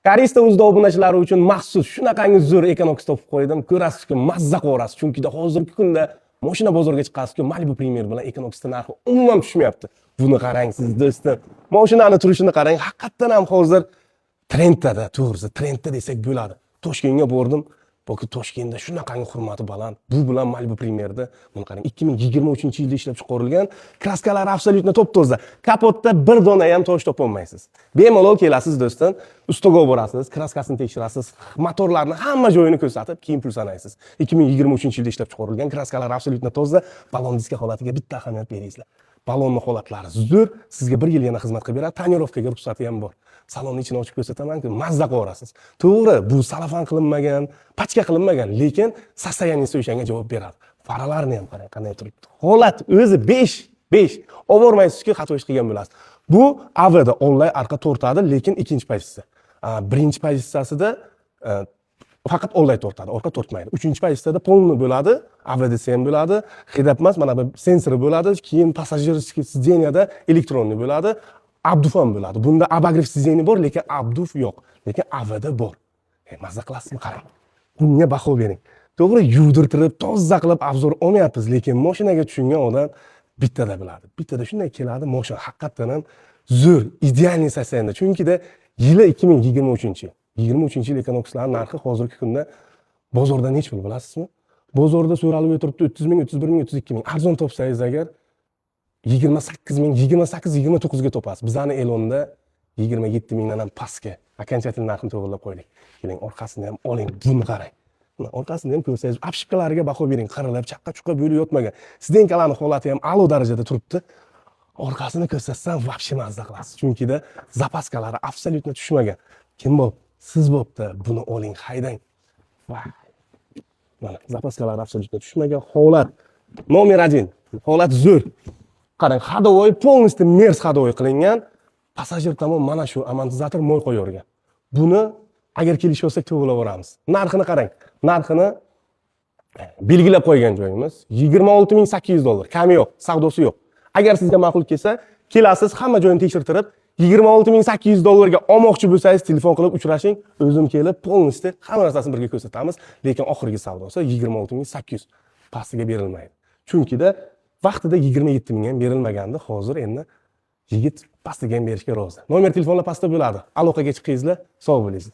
Koreysta o'z obunachilari uchun maxsus shunaqangi zo'r Equinox topib qo'ydim. Ko'rasizki, mazza qo'rasiz. Chunki hozirgi kunda mashina bozorga chiqasizku, Malibu Premier bilan Equinoxning narxi umuman tushmayapti. Buni qarang siz do'stlar. Mashinani turishini qarang, haqiqatan ham hozir trendda, to'g'risi, trendda desak bo'ladi. Toshkentga bordim. Balki Toshkentda shunaqangi hurmati baland. Bu bilan Malibu Premierda buni qarang, 2023-yilda ishlab chiqarilgan, kraskalari absolyutno top-toza. Kapotda bir dona ham tosh topolmaysiz. Bemalol kelasiz do'stim, ustaga borasiz, kraskasini tekshirasiz, motorlarni hamma joyini ko'rsatib, keyin pul sanaysiz. 2023-yilda ishlab chiqarilgan, kraskalar absolyutno toza, balon diska holatiga bitta ahamiyat beringizlar. Balonni holatlari zo'r, sizga 1 yil yana xizmat qilib beradi, tonirovkaga ruxsati ham bor. Salonni ichini ochib ko'rsataman-ku, mazza qo'rasiz. To'g'ri, bu salafan qilinmagan, pachka qilinmagan, lekin sostoyaniyasi o'shanga javob beradi. Faralarni ham qarang, qanday turibdi. Holat o'zi 5. Obormaysizki, xato ish qilgan bo'lasiz. Bu AVda onlayn arqa tortadi, lekin ikkinchi pozitsiya. Birinchi pozitsiyasida faqat onlayn tortadi, orqa tortmaydi. Uchinchi pozitsiyada polni bo'ladi, AVDC ham bo'ladi, head-up emas, mana bu sensori bo'ladi, keyin passajirskiy sideniyada elektronli bo'ladi. Abduf ham bo'ladi. Bunda abagrev sizdeni bor, lekin abduf yo'q. Lekin AVda bor. Mazza qilasizmi, qarang. Bunga baho bering. To'g'ri, yuvdirtirib, toza qilib obzor olmayapmiz, lekin mashinaga tushungan odam bittada biladi. Bittada shunday keladi, mashina haqiqatan ham zo'r, idealniy sostoyaniyda. Chunki yili 2023-yil. 23-yil Equinoxlar narxi hozirgi kunda bozorda nech pul bilasizmi? Bozorda so'ralib o'tiribdi 30 ming, 31 ming, 32 ming. Arzon topsangiz agar 28 ming, 29 ga topasiz. Bizani Elonda 27 mingdan ham pastga окончательный narxini to'g'rilab qo'ydik. Keling, orqasini ham oling, buni qarang. Mana orqasini ham ko'rsangiz, apshipkalariga baho bering, qirilib, chaqqa-chuqqa bo'lib yotmagan. Sidenkalarning holati ham a'lo darajada turibdi. Orqasini ko'rsatsam, vobshe mazza qilasiz. Chunki zapaskalari absolyutno tushmagan. Kim bo'p? Siz bo'pti. Buni oling, haydang. Mana zapaskalari absolyutno tushmagan. Holat nomer 1. Holat zo'r. Qarang, ходовой полностью mers ходовой qilingan. Passajir tomon mana shu amortizator mo'y qo'yargan. Buni agar kelishib olsak to'g'rilab boramiz. Narxini qarang. Narxini belgilab qo'ygan joyimiz 26800 dollar. Kami yo'q, savdosi yo'q. Agar sizga ma'qul kelsa, kelasiz, hamma joyini tekshirtirib, 26800 dollarga olmoqchi bo'lsangiz, telefon qilib uchrashing, o'zim kelib, polностью hamma narsasini birga ko'rsatamiz, lekin oxirgi savdosi 26800 pastiga berilmaydi. Chunki vaqtida 27 ming ham berilmagandi, hozir endi yigit pastiga ham berishga rozi. Nomer telefonlar pastda bo'ladi. Aloqaga chiqingizlar, sog' bo'linglar.